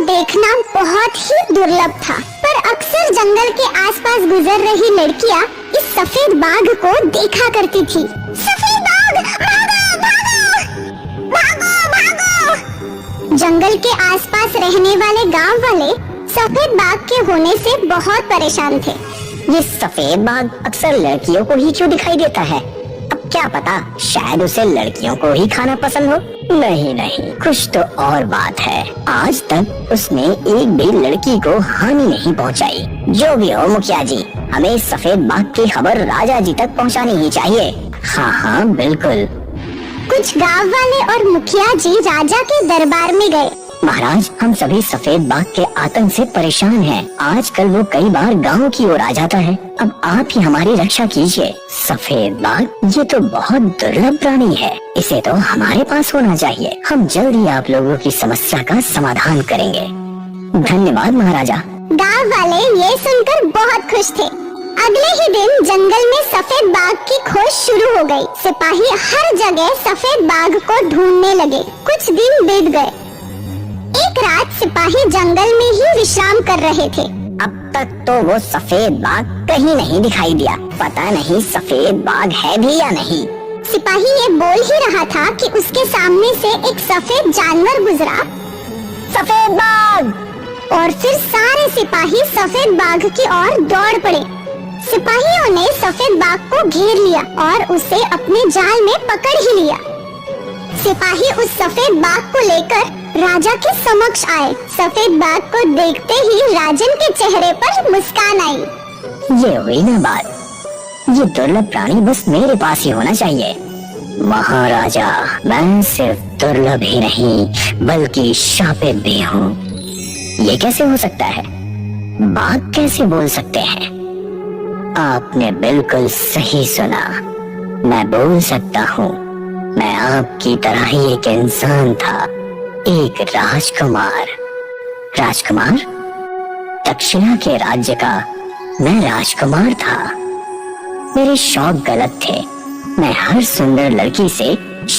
देखना बहुत ही दुर्लभ था। पर अक्सर जंगल के आसपास गुजर रही लड़कियां इस सफेद बाघ को देखा करती थी। सफेद बाघ, भागो, भागो, भागो, भागो। जंगल के आसपास रहने वाले गांव वाले सफेद बाघ के होने से बहुत परेशान थे। ये सफेद बाघ अक्सर लड़कियों को ही क्यों दिखाई देता है? अब क्या पता, शायद उसे लड़कियों को ही खाना पसंद हो। नहीं नहीं, कुछ तो और बात है। आज तक उसने एक भी लड़की को हानि नहीं पहुंचाई। जो भी हो मुखिया जी, हमें सफेद बाघ की खबर राजा जी तक पहुंचानी ही चाहिए। हाँ हाँ बिल्कुल। कुछ गांव वाले और मुखिया जी राजा के दरबार में गए। महाराज, हम सभी सफेद बाघ के आतंक से परेशान हैं। आजकल वो कई बार गांव की ओर आ जाता है। अब आप ही हमारी रक्षा कीजिए। सफेद बाघ ये तो बहुत दुर्लभ प्राणी है, इसे तो हमारे पास होना चाहिए। हम जल्द ही आप लोगों की समस्या का समाधान करेंगे। धन्यवाद महाराजा। गांव वाले ये सुनकर बहुत खुश थे। अगले ही दिन जंगल में सफेद बाघ की खोज शुरू हो गई। सिपाही हर जगह सफेद बाघ को ढूंढने लगे। कुछ दिन बीत गए। एक रात सिपाही जंगल में ही विश्राम कर रहे थे। अब तक तो वो सफेद बाघ कहीं नहीं दिखाई दिया। पता नहीं सफेद बाघ है भी या नहीं। सिपाही ये बोल ही रहा था कि उसके सामने से एक सफेद जानवर गुजरा। सफेद बाघ! और फिर सारे सिपाही सफेद बाघ की ओर दौड़ पड़े। सिपाहियों ने सफेद बाघ को घेर लिया और उसे अपने जाल में पकड़ ही लिया। सिपाही उस सफेद बाघ को लेकर राजा के समक्ष आए। सफेद बाघ को देखते ही राजन के चेहरे पर मुस्कान आई। ये हुई ना बात। ये दुर्लभ प्राणी बस मेरे पास ही होना चाहिए। महाराजा, मैं सिर्फ दुर्लभ ही नहीं बल्कि शापित भी हूँ। ये कैसे हो सकता है? बाघ कैसे बोल सकते हैं? आपने बिल्कुल सही सुना। मैं बोल सकता हूँ। मैं आपकी तरह ही एक इंसान था, एक राजकुमार। राजकुमार? दक्षिणा के राज्य का मैं राजकुमार था। मेरे शौक गलत थे। मैं हर सुंदर लड़की से